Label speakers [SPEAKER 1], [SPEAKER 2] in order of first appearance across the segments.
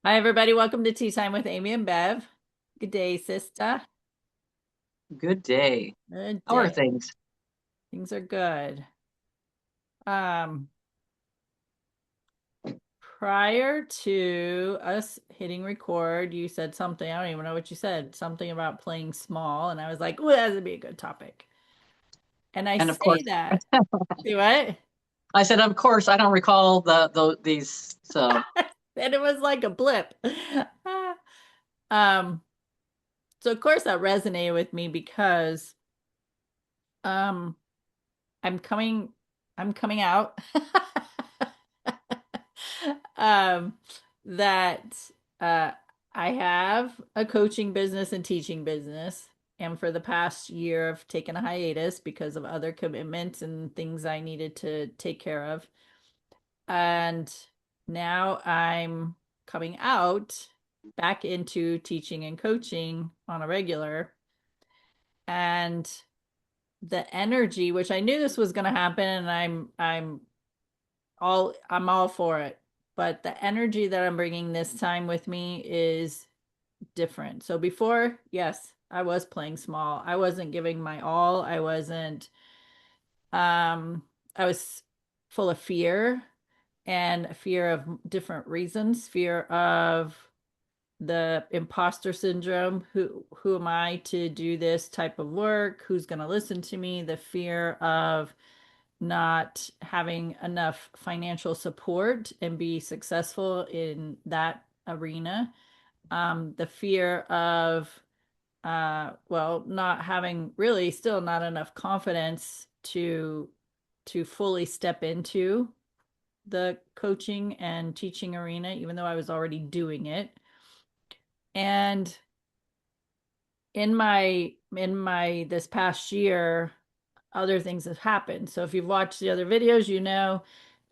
[SPEAKER 1] Hi, everybody. Welcome to Tea Time with Amy and Bev. Good day, sister.
[SPEAKER 2] Good day.
[SPEAKER 1] Good
[SPEAKER 2] How are
[SPEAKER 1] day.
[SPEAKER 2] things?
[SPEAKER 1] Things are good. Um, Prior to us hitting record, you said something. I don't even know what you said. Something about playing small, and I was like, "Well, that would be a good topic." And I
[SPEAKER 2] And of
[SPEAKER 1] say
[SPEAKER 2] course,
[SPEAKER 1] that. See what?
[SPEAKER 2] I said, of course, I don't recall these. So,
[SPEAKER 1] And it was like a blip. Um, so of course that resonated with me because um I'm coming I'm coming out um that uh I have a coaching business and teaching business, and for the past year I've taken a hiatus because of other commitments and things I needed to take care of. And now I'm coming out back into teaching and coaching on a regular, and the energy, which I knew this was going to happen, and I'm all for it. But the energy that I'm bringing this time with me is different. So before, yes, I was playing small. I wasn't giving my all. Um I was full of fear, and fear of different reasons, fear of the imposter syndrome. Who am I to do this type of work? Who's going to listen to me? The fear of not having enough financial support and be successful in that arena. The fear of, well, not having really still not enough confidence to fully step into the coaching and teaching arena, even though I was already doing it. And in my this past year, other things have happened. So if you've watched the other videos, you know.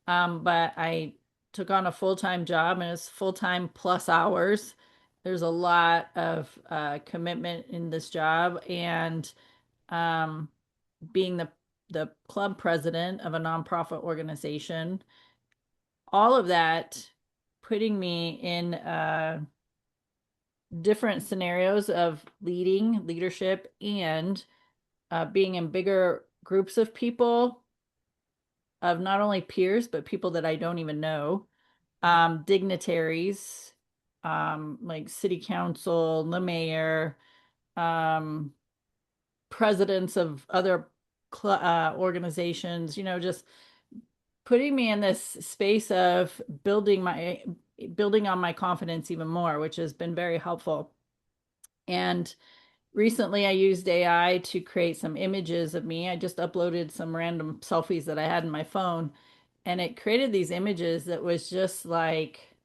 [SPEAKER 1] But I took on a full-time job, and it's full-time plus hours. There's a lot of commitment in this job, and um, being the club president of a nonprofit organization, all of that putting me in different scenarios of leadership, and being in bigger groups of people, of not only peers but people that I don't even know, dignitaries, like city council, the mayor, um, presidents of other organizations, just putting me in this space of building on my confidence even more, which has been very helpful. And recently I used AI to create some images of me. I just uploaded some random selfies that I had in my phone, and it created these images that was just like,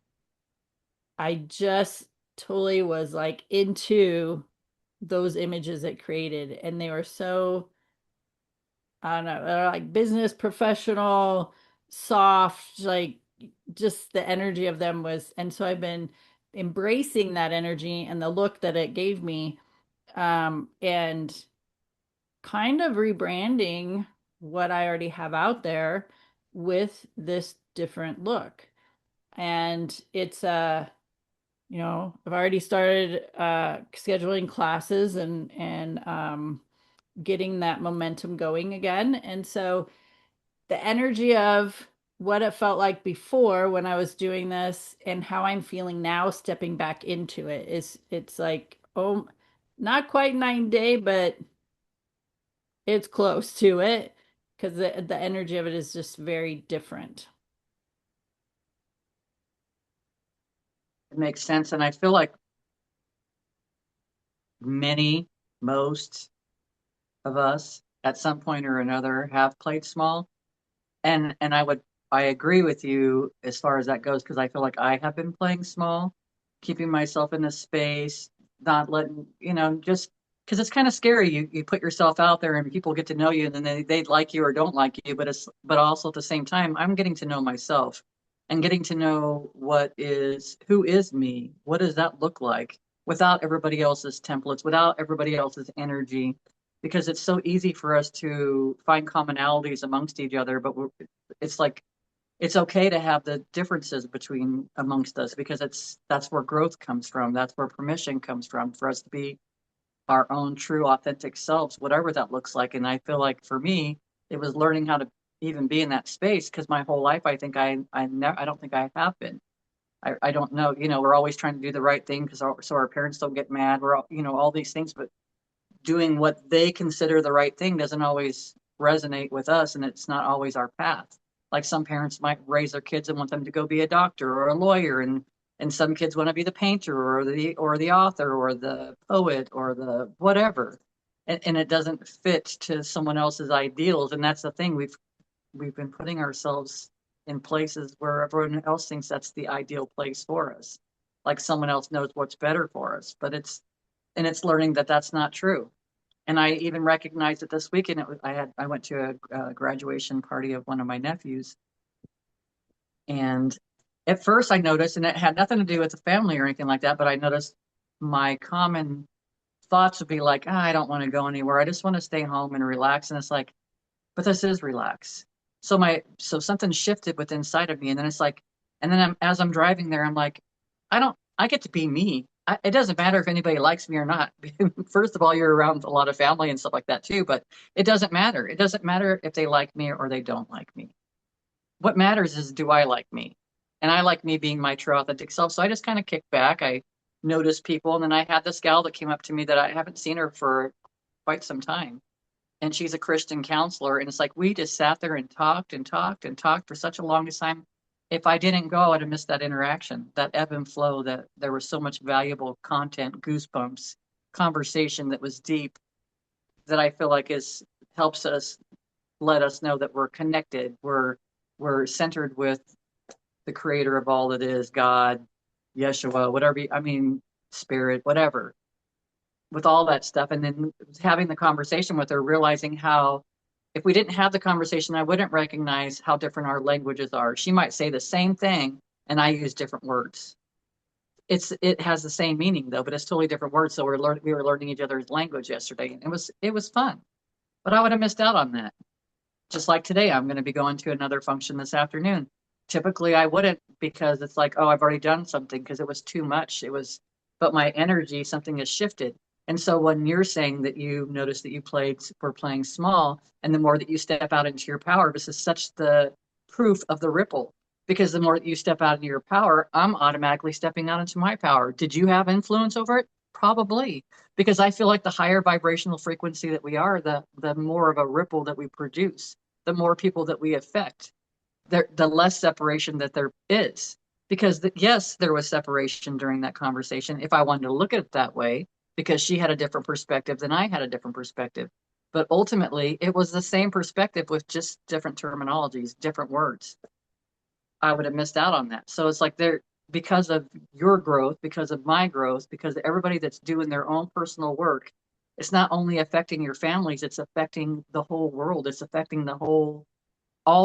[SPEAKER 1] I just totally was like into those images it created. And they were so, I don't know, they're like business professional, soft, like just the energy of them was. And so I've been embracing that energy and the look that it gave me, and kind of rebranding what I already have out there with this different look. And it's I've already started scheduling classes and getting that momentum going again. And so the energy of what it felt like before when I was doing this and how I'm feeling now stepping back into it is, it's like, oh, not quite 9 day, but it's close to it, because the energy of it is just very different.
[SPEAKER 2] it makes sense. And I feel like many, most of us at some point or another have played small. And I agree with you as far as that goes, because I feel like I have been playing small, keeping myself in this space, not letting, just because it's kind of scary. You put yourself out there and people get to know you, and then they like you or don't like you, but also at the same time, I'm getting to know myself and getting to know who is me, what does that look like without everybody else's templates, without everybody else's energy, because it's so easy for us to find commonalities amongst each other, but it's like it's okay to have the differences between amongst us because that's where growth comes from. That's where permission comes from for us to be our own true authentic selves, whatever that looks like. And I feel like for me, it was learning how to even be in that space because my whole life I think I don't think I have been. I don't know, we're always trying to do the right thing because so our parents don't get mad. We're all, all these things, but doing what they consider the right thing doesn't always resonate with us, and it's not always our path. Like some parents might raise their kids and want them to go be a doctor or a lawyer, and some kids want to be the painter or the author or the poet or the whatever, and it doesn't fit to someone else's ideals. And that's the thing, we've been putting ourselves in places where everyone else thinks that's the ideal place for us, like someone else knows what's better for us, but it's learning that that's not true. And I even recognized it this weekend. I went to a graduation party of one of my nephews, and at first I noticed, and it had nothing to do with the family or anything like that, but I noticed my common thoughts would be like, "Ah, I don't want to go anywhere. I just want to stay home and relax." And it's like, but this is relax. So something shifted within inside of me, and then it's like, and then as I'm driving there, I'm like, I get to be me. It doesn't matter if anybody likes me or not. First of all, you're around a lot of family and stuff like that too, but it doesn't matter. It doesn't matter if they like me or they don't like me. What matters is, do I like me? And I like me being my true authentic self. So I just kind of kicked back. I noticed people, and then I had this gal that came up to me that I haven't seen her for quite some time, and she's a Christian counselor. And it's like we just sat there and talked and talked and talked for such a long time. If I didn't go, I'd have missed that interaction, that ebb and flow, that there was so much valuable content, goosebumps, conversation that was deep, that I feel like is helps us let us know that we're connected. We're centered with the creator of all that is, God, Yeshua, whatever, I mean, spirit, whatever, with all that stuff. And then having the conversation with her, realizing how if we didn't have the conversation, I wouldn't recognize how different our languages are. She might say the same thing and I use different words. It has the same meaning though, but it's totally different words. So we were learning each other's language yesterday, and it was fun. But I would have missed out on that. Just like today, I'm going to be going to another function this afternoon. Typically, I wouldn't because it's like, oh, I've already done something because it was too much. But my energy, something has shifted. And so when you're saying that you noticed that were playing small, and the more that you step out into your power, this is such the proof of the ripple. Because the more that you step out into your power, I'm automatically stepping out into my power. Did you have influence over it? Probably, because I feel like the higher vibrational frequency that we are, the more of a ripple that we produce, the more people that we affect, the less separation that there is. Because yes, there was separation during that conversation, if I wanted to look at it that way, because she had a different perspective than I had a different perspective. But ultimately, it was the same perspective with just different terminologies, different words. I would have missed out on that. So it's like because of your growth, because of my growth, because of everybody that's doing their own personal work, it's not only affecting your families, it's affecting the whole world. It's affecting all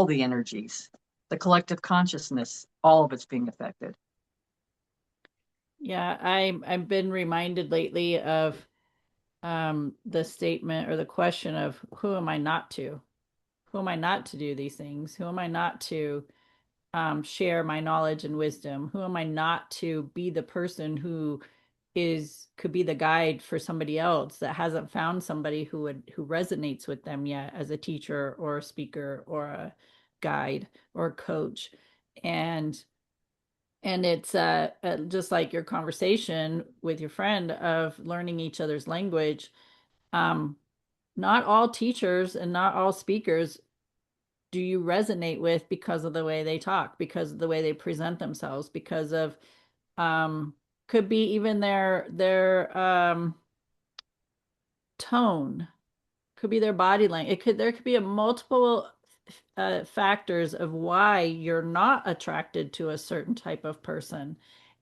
[SPEAKER 2] the energies, the collective consciousness, all of it's being affected.
[SPEAKER 1] Yeah, I've been reminded lately of the statement or the question of who am I not to? Who am I not to do these things? Who am I not to share my knowledge and wisdom? Who am I not to be the person who could be the guide for somebody else that hasn't found somebody who resonates with them yet as a teacher or a speaker or a guide or a coach? And it's just like your conversation with your friend of learning each other's language. Um, Not all teachers and not all speakers do you resonate with because of the way they talk, because of the way they present themselves, because of um, could be even their tone, could be their body language. There could be a multiple factors of why you're not attracted to a certain type of person.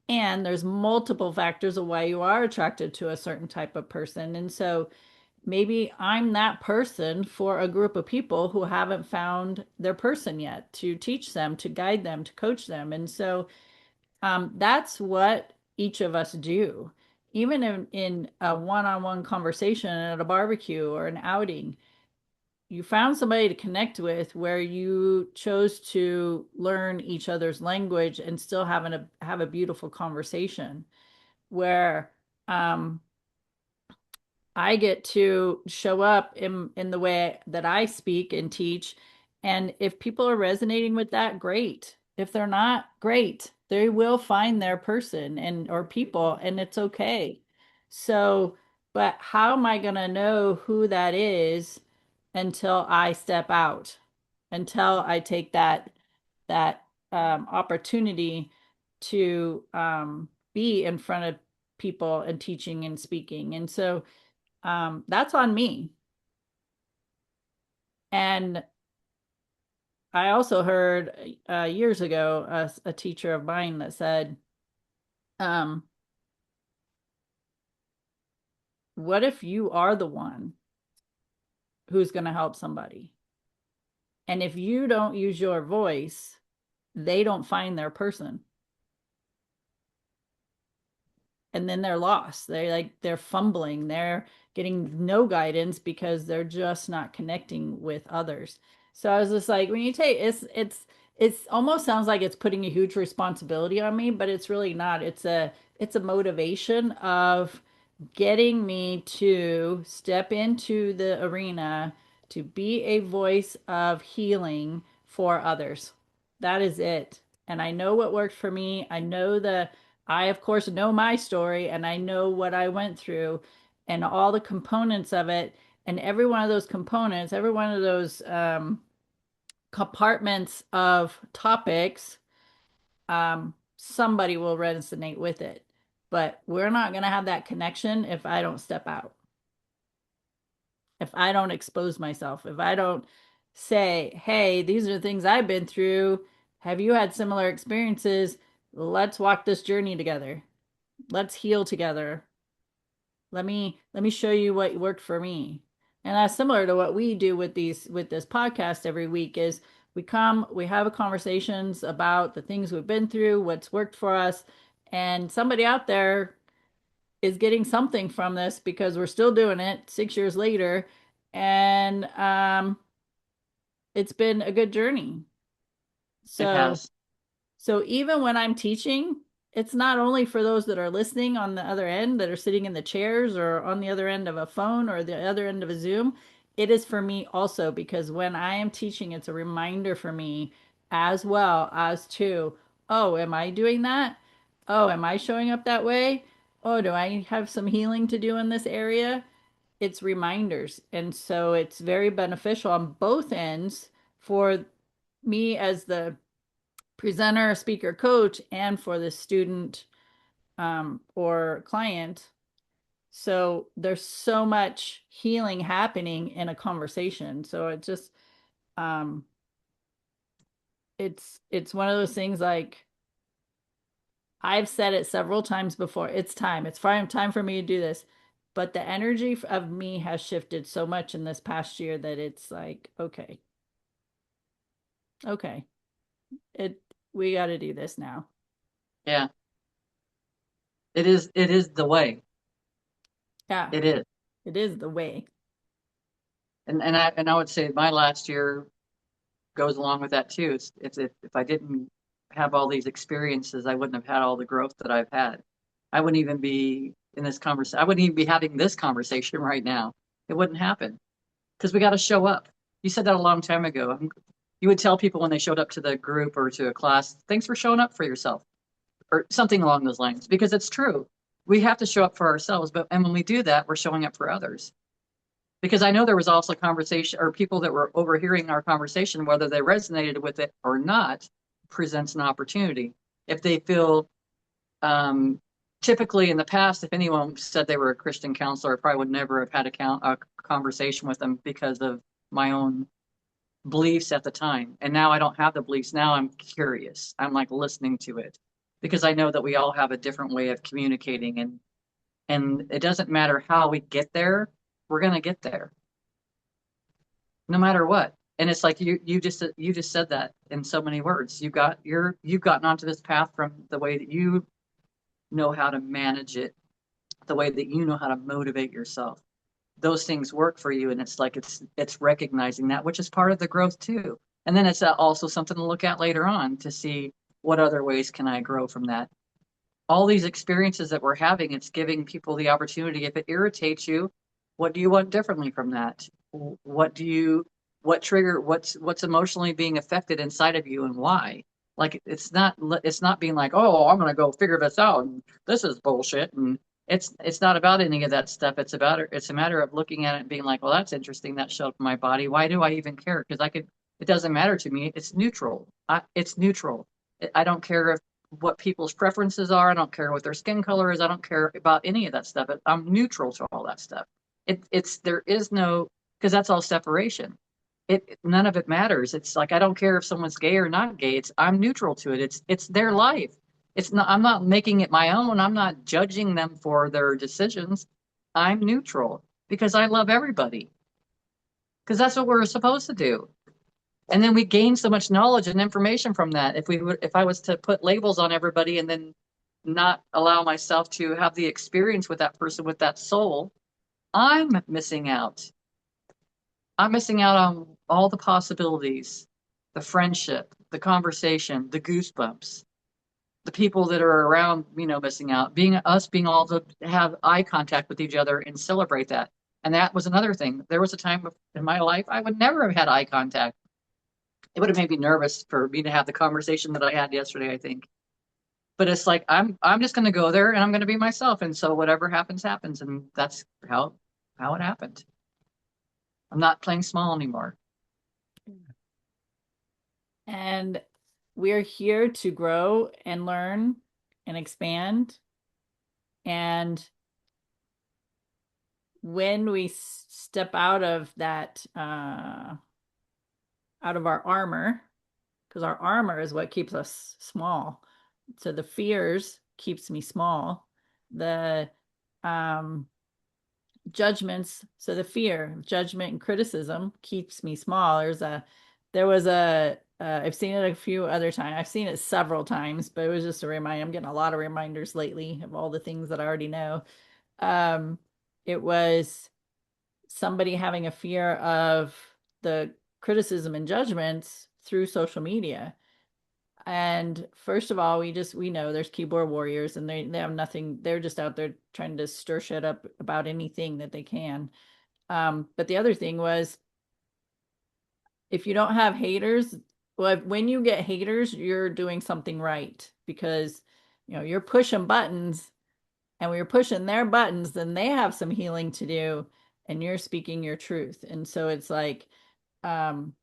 [SPEAKER 1] And there's multiple factors of why you are attracted to a certain type of person. And so maybe I'm that person for a group of people who haven't found their person yet to teach them, to guide them, to coach them. And so that's what each of us do. Even in a one-on-one conversation at a barbecue or an outing, you found somebody to connect with where you chose to learn each other's language and still have a beautiful conversation where um I get to show up in the way that I speak and teach. And if people are resonating with that, great. If they're not, great. They will find their person and or people, and it's okay. So, but how am I going to know who that is until I step out, until I take that opportunity to be in front of people and teaching and speaking. And so that's on me. And I also heard years ago a teacher of mine that said, um, what if you are the one who's going to help somebody? And if you don't use your voice, they don't find their person. And then they're lost. They're fumbling. They're getting no guidance because they're just not connecting with others. So I was just like, when you take it's almost sounds like it's putting a huge responsibility on me, but it's really not. It's a motivation of getting me to step into the arena to be a voice of healing for others. That is it. And I know what worked for me. I, of course, know my story and I know what I went through and all the components of it. And every one of those components, every one of those compartments of topics, somebody will resonate with it. But we're not going to have that connection if I don't step out, if I don't expose myself, if I don't say, hey, these are the things I've been through. Have you had similar experiences? Let's walk this journey together. Let's heal together. Let me show you what worked for me. And that's similar to what we do with this podcast every week is we have conversations about the things we've been through, what's worked for us, and somebody out there is getting something from this because we're still doing it 6 years later, and it's been a good journey.
[SPEAKER 2] It
[SPEAKER 1] So
[SPEAKER 2] has.
[SPEAKER 1] So even when I'm teaching, it's not only for those that are listening on the other end, that are sitting in the chairs or on the other end of a phone or the other end of a Zoom. It is for me also because when I am teaching, it's a reminder for me as well as to, oh, am I doing that? Oh, am I showing up that way? Oh, do I have some healing to do in this area? It's reminders. And so it's very beneficial on both ends for me as the presenter, speaker, coach, and for the student or client. So there's so much healing happening in a conversation. So um, it's one of those things like I've said it several times before. It's time. It's time for me to do this. But the energy of me has shifted so much in this past year that it's like, okay, okay, it we got to do this now.
[SPEAKER 2] Yeah. It is the way.
[SPEAKER 1] Yeah,
[SPEAKER 2] It is.
[SPEAKER 1] it is the way.
[SPEAKER 2] And I would say my last year goes along with that too. It's if I didn't have all these experiences, I wouldn't have had all the growth that I've had. I wouldn't even be in this conversation. I wouldn't even be having this conversation right now. It wouldn't happen because we got to show up. You said that a long time ago. You would tell people when they showed up to the group or to a class, thanks for showing up for yourself or something along those lines, because it's true. We have to show up for ourselves, and when we do that, we're showing up for others. Because I know there was also conversation or people that were overhearing our conversation, whether they resonated with it or not, presents an opportunity. If they feel, um, typically in the past, if anyone said they were a Christian counselor, I probably would never have had a conversation with them because of my own beliefs at the time. And now I don't have the beliefs. Now I'm curious. I'm like listening to it because I know that we all have a different way of communicating, and it doesn't matter how we get there, we're going to get there no matter what. And it's like you just said that in so many words. You've gotten onto this path from the way that you know how to manage it, the way that you know how to motivate yourself. those things work for you, and it's like it's recognizing that, which is part of the growth too. And then it's also something to look at later on to see what other ways can I grow from that. All these experiences that we're having, it's giving people the opportunity. If it irritates you, what do you want differently from that? What do you, what trigger, what's emotionally being affected inside of you and why? Like it's not being like, oh, I'm gonna go figure this out and this is bullshit. And it's not about any of that stuff. It's a matter of looking at it and being like, well, that's interesting. That showed up in my body. Why do I even care? Because it doesn't matter to me. It's neutral. It's neutral. I don't care if what people's preferences are. I don't care what their skin color is. I don't care about any of that stuff. I'm neutral to all that stuff. It's there is no, because that's all separation. None of it matters. It's like I don't care if someone's gay or not gay. I'm neutral to it. It's their life. It's not, I'm not making it my own. I'm not judging them for their decisions. I'm neutral because I love everybody. Because that's what we're supposed to do. And then we gain so much knowledge and information from that. If I was to put labels on everybody and then not allow myself to have the experience with that person, with that soul, I'm missing out. I'm missing out on all the possibilities, the friendship, the conversation, the goosebumps, the people that are around, missing out, being all to have eye contact with each other and celebrate that. And that was another thing. There was a time in my life I would never have had eye contact. It would have made me nervous for me to have the conversation that I had yesterday, I think. But it's like I'm just gonna go there and I'm gonna be myself. And so whatever happens, happens. And that's how it happened. I'm not playing small anymore.
[SPEAKER 1] And we're here to grow and learn and expand. And when we step out of that, out of our armor, because our armor is what keeps us small. So the fears keeps me small. The um, judgments, so the fear of judgment and criticism keeps me small. There was a, I've seen it a few other times. I've seen it several times, but it was just a reminder. I'm getting a lot of reminders lately of all the things that I already know. Um, it was somebody having a fear of the criticism and judgments through social media. And first of all, we know there's keyboard warriors and they have nothing, they're just out there trying to stir shit up about anything that they can. But the other thing was if you don't have haters, well, when you get haters, you're doing something right because you're pushing buttons, and when you're pushing their buttons, then they have some healing to do, and you're speaking your truth. And so it's like um,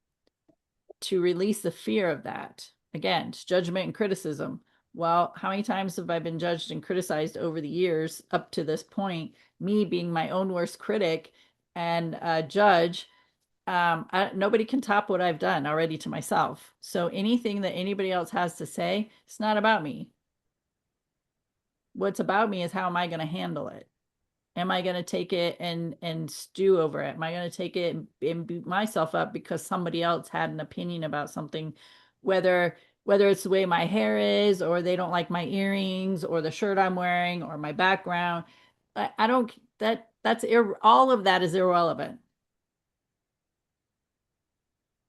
[SPEAKER 1] to release the fear of that. Again, it's judgment and criticism. Well, how many times have I been judged and criticized over the years up to this point? Me being my own worst critic and judge. Nobody can top what I've done already to myself. So anything that anybody else has to say, it's not about me. What's about me is how am I going to handle it? Am I going to take it and stew over it? Am I going to take it and beat myself up because somebody else had an opinion about something, whether it's the way my hair is, or they don't like my earrings, or the shirt I'm wearing, or my background? I don't all of that is irrelevant.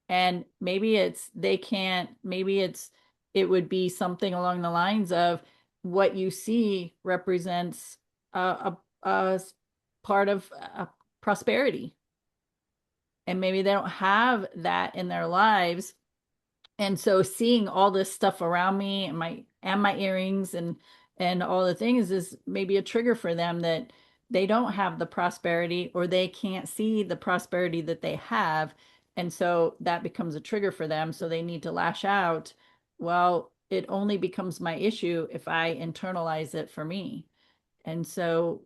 [SPEAKER 1] And maybe it's they can't, maybe it would be something along the lines of what you see represents a part of prosperity. And maybe they don't have that in their lives. And so seeing all this stuff around me and my earrings and all the things is maybe a trigger for them that they don't have the prosperity, or they can't see the prosperity that they have. And so that becomes a trigger for them. So they need to lash out. Well, it only becomes my issue if I internalize it for me. And so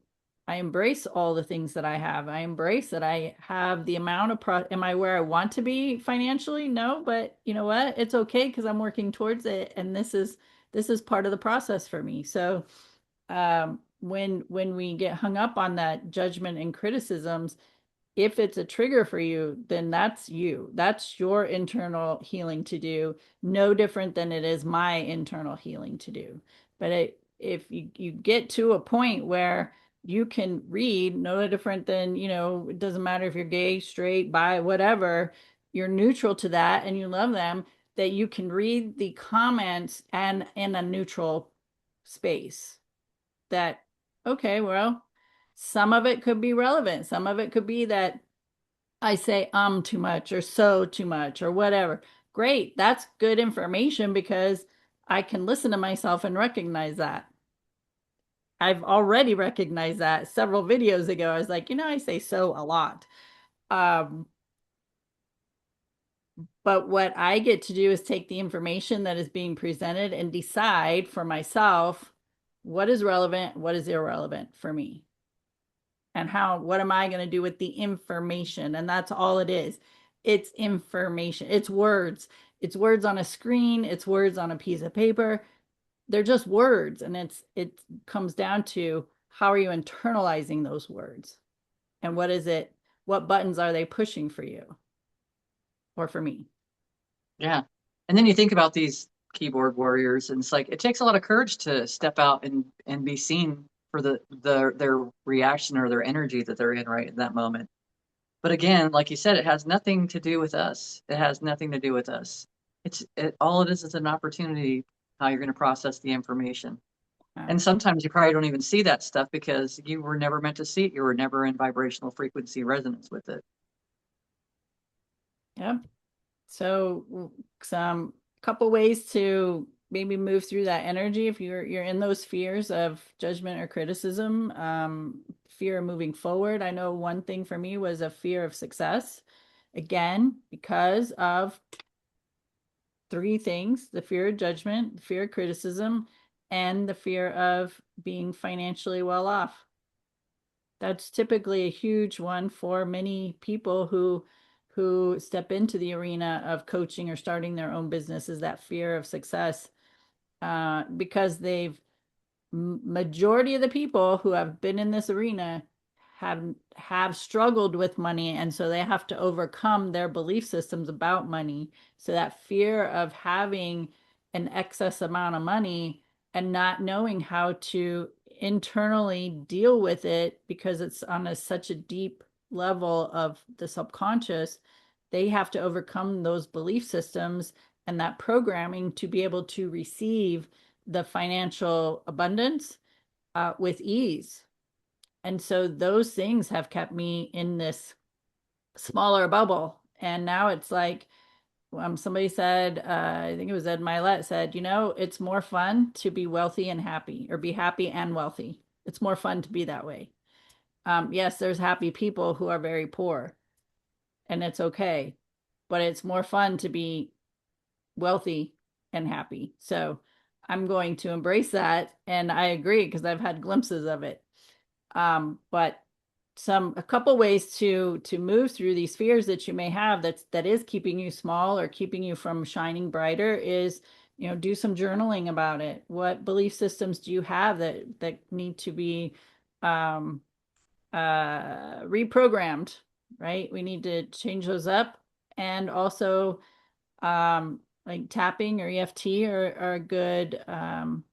[SPEAKER 1] I embrace all the things that I have. I embrace that I have the amount of am I where I want to be financially? No, but you know what? It's okay because I'm working towards it, and this is part of the process for me. So when we get hung up on that judgment and criticisms, if it's a trigger for you, then that's you. That's your internal healing to do, no different than it is my internal healing to do. But if you get to a point where you can read no different than, it doesn't matter if you're gay, straight, bi, whatever, you're neutral to that and you love them, that you can read the comments and in a neutral space. That, okay, well, some of it could be relevant. Some of it could be that I say too much or so too much or whatever. Great. That's good information because I can listen to myself and recognize that. I've already recognized that several videos ago. I was like, I say so a lot. Um, but what I get to do is take the information that is being presented and decide for myself what is relevant, what is irrelevant for me, and what am I going to do with the information? And that's all it is. It's information, it's words. It's words on a screen, it's words on a piece of paper. They're just words. And it comes down to how are you internalizing those words? And what buttons are they pushing for you or for me?
[SPEAKER 2] Yeah. And then you think about these keyboard warriors, and it's like it takes a lot of courage to step out and be seen for their reaction or their energy that they're in right in that moment. But again, like you said, it has nothing to do with us. It has nothing to do with us. All it is an opportunity how you're going to process the information.
[SPEAKER 1] Uh,
[SPEAKER 2] And sometimes you probably don't even see that stuff because you were never meant to see it. You were never in vibrational frequency resonance with it.
[SPEAKER 1] yeah. So some couple ways to maybe move through that energy if you're in those fears of judgment or criticism, fear of moving forward. I know one thing for me was a fear of success. Again, because of three things: the fear of judgment, the fear of criticism, and the fear of being financially well off. That's typically a huge one for many people who step into the arena of coaching or starting their own business, is that fear of success, because majority of the people who have been in this arena have struggled with money, and so they have to overcome their belief systems about money. So that fear of having an excess amount of money and not knowing how to internally deal with it because it's on such a deep level of the subconscious, they have to overcome those belief systems and that programming to be able to receive the financial abundance with ease. And so those things have kept me in this smaller bubble. And now it's like, somebody said, I think it was Ed Milet said, it's more fun to be wealthy and happy, or be happy and wealthy. It's more fun to be that way. Yes, there's happy people who are very poor, and it's okay, but it's more fun to be wealthy and happy. So I'm going to embrace that. And I agree because I've had glimpses of it. But a couple ways to move through these fears that you may have that is keeping you small or keeping you from shining brighter is, do some journaling about it. What belief systems do you have that need to be um, reprogrammed, right? We need to change those up. And also, like tapping or EFT are a good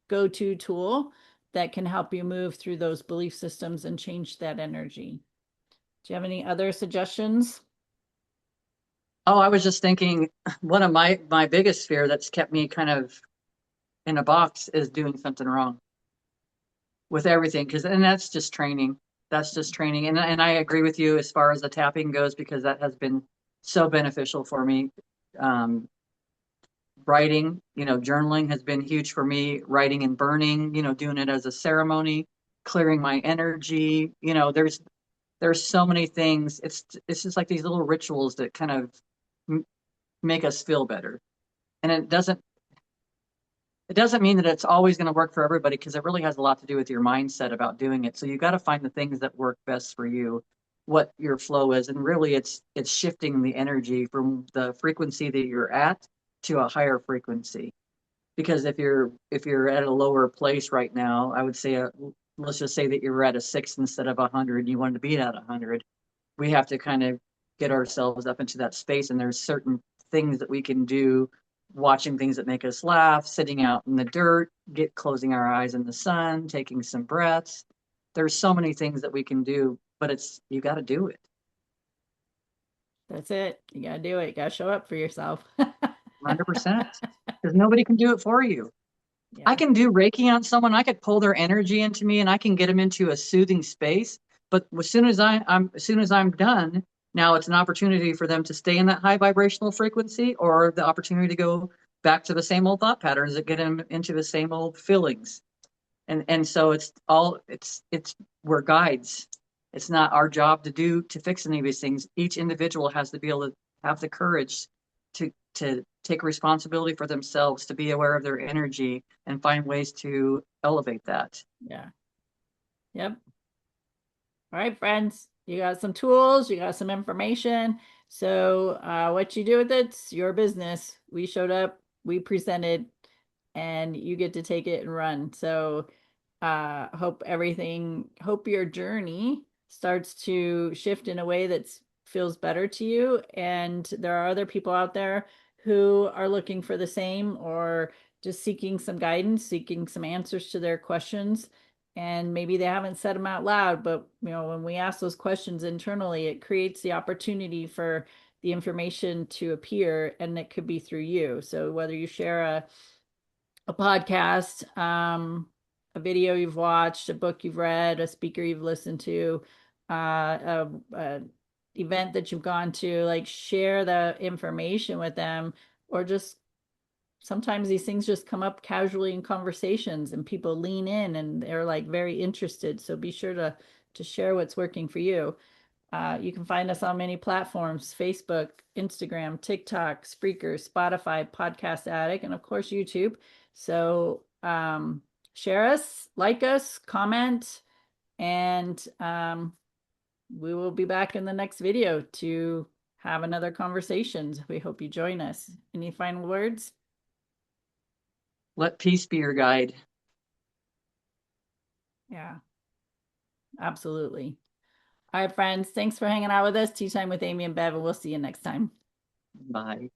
[SPEAKER 1] go-to tool that can help you move through those belief systems and change that energy. Do you have any other suggestions?
[SPEAKER 2] Oh, I was just thinking one of my biggest fear that's kept me kind of in a box is doing something wrong with everything because and that's just training. That's just training. And I agree with you as far as the tapping goes because that has been so beneficial for me. Um, Writing, journaling has been huge for me. Writing and burning, doing it as a ceremony, clearing my energy. There's so many things. It's just like these little rituals that kind of make us feel better. And it doesn't mean that it's always going to work for everybody because it really has a lot to do with your mindset about doing it. So you got to find the things that work best for you, what your flow is, and really it's shifting the energy from the frequency that you're at to a higher frequency. Because if you're at a lower place right now, I would say let's just say that you're at a 6 instead of 100, you want to be at 100. We have to kind of get ourselves up into that space, and there's certain things that we can do, watching things that make us laugh, sitting out in the dirt, get closing our eyes in the sun, taking some breaths, there's so many things that we can do, but it's you got to do it.
[SPEAKER 1] That's it. You gotta do it. You gotta show up for yourself.
[SPEAKER 2] 100%. Because nobody can do it for you. I
[SPEAKER 1] Yeah.
[SPEAKER 2] can do Reiki on someone. I could pull their energy into me and I can get them into a soothing space. But as soon as I'm done, now it's an opportunity for them to stay in that high vibrational frequency or the opportunity to go back to the same old thought patterns that get them into the same old feelings. And so it's we're guides. It's not our job to fix any of these things. Each individual has to be able to have the courage to take responsibility for themselves, to be aware of their energy and find ways to elevate that.
[SPEAKER 1] Yeah. Yep. All right, friends, you got some tools, you got some information. So, what you do with it's your business. We showed up, we presented, and you get to take it and run. So, hope your journey starts to shift in a way that feels better to you. And there are other people out there who are looking for the same or just seeking some guidance, seeking some answers to their questions. And maybe they haven't said them out loud, but when we ask those questions internally, it creates the opportunity for the information to appear, and it could be through you. So whether you share a podcast, a video you've watched, a book you've read, a speaker you've listened to, a event that you've gone to, like share the information with them, or just sometimes these things just come up casually in conversations and people lean in and they're like very interested. So be sure to share what's working for you. You can find us on many platforms: Facebook, Instagram, TikTok, Spreaker, Spotify, Podcast Addict, and of course, YouTube. So share us, like us, comment, and we will be back in the next video to have another conversation. We hope you join us. Any final words?
[SPEAKER 2] Let peace be your guide.
[SPEAKER 1] Yeah, absolutely. All right, friends. Thanks for hanging out with us. Tea Time with Amy and Bev, and we'll see you next time.
[SPEAKER 2] Bye.